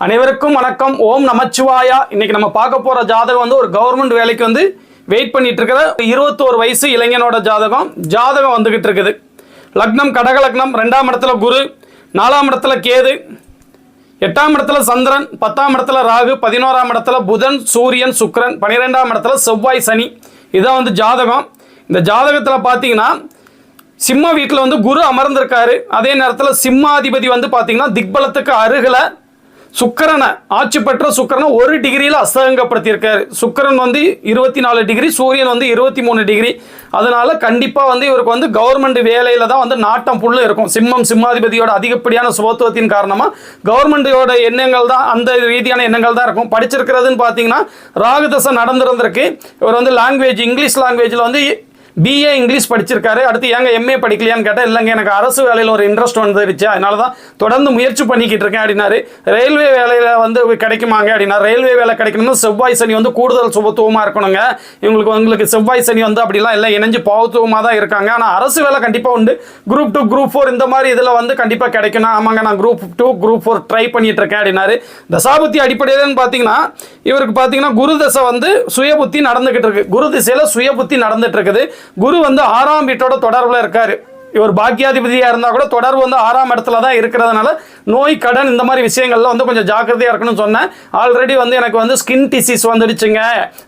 அனைவருக்கும் வணக்கம். ஓம் நமச்சிவாயா. இன்னைக்கு நம்ம பார்க்க போற ஜாதகம் வந்து ஒரு கவர்மெண்ட் வேலைக்கு வந்து வெயிட் பண்ணிட்டு இருக்கிற 21 வயசு இளைஞனோட ஜாதகம் வந்துகிட்டு இருக்குது. லக்னம் கடக லக்னம், 2ஆம் இடத்துல குரு, 4ஆம் இடத்துல கேது, 8ஆம் இடத்துல சந்திரன், 10ஆம் இடத்துல ராகு, 11ஆம் இடத்துல புதன், சூரியன், சுக்கிரன், 12ஆம் இடத்துல செவ்வாய், சனி. இதான் வந்து ஜாதகம். இந்த ஜாதகத்தில் பார்த்தீங்கன்னா சிம்ம வீட்டில் வந்து குரு அமர்ந்திருக்காரு. அதே நேரத்தில் சிம்மாதிபதி வந்து பார்த்தீங்கன்னா திக்பலத்துக்கு அருகில் சுக்கிரனை, ஆட்சி பெற்ற சுக்கிரனை 1 டிகிரியில் அஸ்தங்கப்படுத்தியிருக்காரு. சுக்கிரன் வந்து 24 டிகிரி, சூரியன் வந்து 23 டிகிரி. அதனால கண்டிப்பாக வந்து இவருக்கு வந்து கவர்மெண்ட் வேலையில் தான் வந்து நாட்டம் புல்லு இருக்கும். சிம்மாதிபதியோட அதிகப்படியான சுபத்துவத்தின் காரணமாக கவர்மெண்டோட எண்ணங்கள் தான், அந்த ரீதியான எண்ணங்கள் தான் இருக்கும். படிச்சிருக்கிறதுன்னு பார்த்தீங்கன்னா ராகுதசை நடந்திருந்திருக்கு. இவர் வந்து இங்கிலீஷ் லாங்குவேஜில் வந்து பிஏ இங்கிலீஷ் படிச்சிருக்காரு. அடுத்து ஏங்க எம்ஏ படிக்கலையான்னு கேட்டால், இல்லைங்க எனக்கு அரசு வேலையில் ஒரு இன்ட்ரெஸ்ட் வந்துருச்சு, அதனால தான் தொடர்ந்து முயற்சி பண்ணிக்கிட்டு இருக்கேன் அப்படின்னாரு. ரயில்வே வேலையில் வந்து கிடைக்குமாங்க அப்படின்னா, ரயில்வே வேலை கிடைக்கணும்னா செவ்வாய் சனி வந்து கூடுதல் சுபத்துவமாக இருக்கணுங்க. உங்களுக்கு செவ்வாய் சனி வந்து அப்படிலாம் இல்லை, இணைஞ்சு பாவத்துவமாக தான் இருக்காங்க. ஆனால் அரசு வேலை கண்டிப்பாக உண்டு. குரூப் 2 குரூப் 4 இந்த மாதிரி இதில் வந்து கண்டிப்பாக கிடைக்கணும். ஆமாங்க, நான் குரூப் 2 குரூப் 4 ட்ரை பண்ணிட்டு இருக்கேன் அப்படின்னாரு. தசாபுத்தி அடிப்படையில்னு பார்த்தீங்கன்னா இவருக்கு பார்த்தீங்கன்னா குரு தசை வந்து சுயபுத்தி நடந்துகிட்டு இருக்கு. குரு திசையில் சுயபுத்தி நடந்துட்டு இருக்குது. குரு வந்து 6ஆம் வீட்டோட தொடர்பில் இருக்காரு. இவர் பாக்கியாதிபதியாக இருந்தால் கூட தொடர்பு வந்து 6ஆம் இடத்துல தான் இருக்கிறதுனால நோய் கடன் இந்த மாதிரி விஷயங்கள்ல வந்து கொஞ்சம் ஜாக்கிரதையாக இருக்கணும்னு சொன்னேன். ஆல்ரெடி வந்து எனக்கு வந்து ஸ்கின் டிசீஸ் வந்துடுச்சுங்க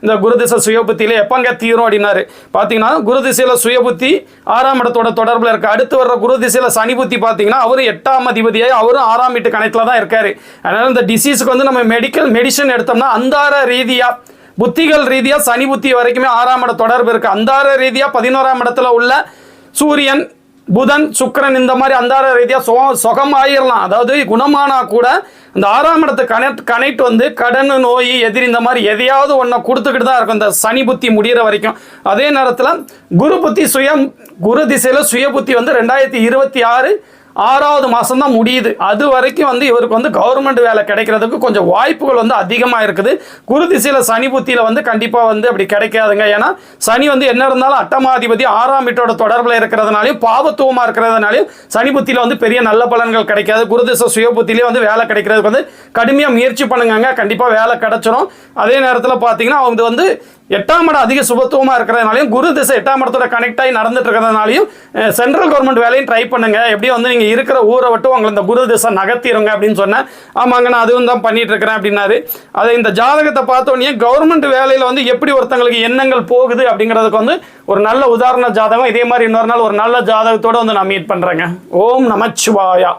இந்த குரு திசை சுயபுத்தியில், எப்பங்க தீரும் அப்படின்னாரு. பார்த்தீங்கன்னா குரு திசையில் சுயபுத்தி 6ஆம் இடத்தோட தொடர்பில் இருக்கு. அடுத்து வர்ற குரு திசையில் சனி புத்தி பார்த்தீங்கன்னா அவரு 8ஆம் அதிபதியாக அவரும் 6ஆம் வீட்டு கணக்கில் தான் இருக்காரு. அதனால இந்த டிசீஸுக்கு வந்து நம்ம மெடிசன் எடுத்தோம்னா அந்தார ரீதியாக, புத்திகள் ரீதியாக சனி புத்தி வரைக்குமே 6ஆம் இட தொடர்பு இருக்கு. அந்தார ரீதியாக 11ஆம் இடத்துல உள்ள சூரியன், புதன், சுக்கிரன் இந்த மாதிரி அந்தார ரீதியாக சுகமாயிடலாம். அதாவது குணமானா கூட இந்த 6ஆம் இடத்து கனெக்ட் வந்து கடன், நோய், எதிரி இந்த மாதிரி எதையாவது ஒன்றை கொடுத்துக்கிட்டு தான் இருக்கும் இந்த சனி புத்தி முடிகிற வரைக்கும். அதே நேரத்தில் குரு திசையில் சுய புத்தி வந்து 2026 6ஆவது மாதம் தான் முடியுது. அது வரைக்கும் வந்து இவருக்கு வந்து கவர்மெண்ட் வேலை கிடைக்கிறதுக்கு கொஞ்சம் வாய்ப்புகள் வந்து அதிகமாக இருக்குது. குரு திசையில் சனி புத்தியில் வந்து கண்டிப்பாக வந்து அப்படி கிடைக்காதுங்க. ஏன்னா சனி வந்து என்ன இருந்தாலும் அட்டமாதிபதி 6ஆம் வீட்டோட தொடர்பில் இருக்கிறதுனாலையும் பாவத்துவமாக இருக்கிறதுனாலையும் சனி புத்தியில் வந்து பெரிய நல்ல பலன்கள் கிடைக்காது. குரு திசை சுய புத்தியிலே வந்து வேலை கிடைக்கிறதுக்கு வந்து கடுமையாக முயற்சி பண்ணுங்க, கண்டிப்பாக வேலை கிடைச்சிடும். அதே நேரத்தில் பார்த்தீங்கன்னா அவங்க வந்து 8ஆம் இடம் அதிக சுபத்துவமாக இருக்கிறதுனாலையும் குரு திசை 8ஆம் இடத்தோட கனெக்ட் ஆகி நடந்துட்டு இருக்கிறதுனாலையும் சென்ட்ரல் கவர்மெண்ட் வேலையும் ட்ரை பண்ணுங்க. எப்படியும் வந்து நீங்கள் இருக்கிற ஊரை விட்டு உங்களை இந்த குரு திசை நகர்த்திடுங்க அப்படின்னு சொன்னேன். ஆமாங்க, நான் அதுவும் தான் பண்ணிட்டு இருக்கிறேன் அப்படின்னாரு. அதை இந்த ஜாதகத்தை பார்த்தோன்னே கவர்மெண்ட் வேலையில் வந்து எப்படி ஒருத்தங்களுக்கு எண்ணங்கள் போகுது அப்படிங்கிறதுக்கு வந்து ஒரு நல்ல உதாரண ஜாதகம். இதே மாதிரி இன்னொரு நாள் ஒரு நல்ல ஜாதகத்தோடு வந்து நான் மீட் பண்ணுறேங்க. ஓம் நமச்சிவாயா.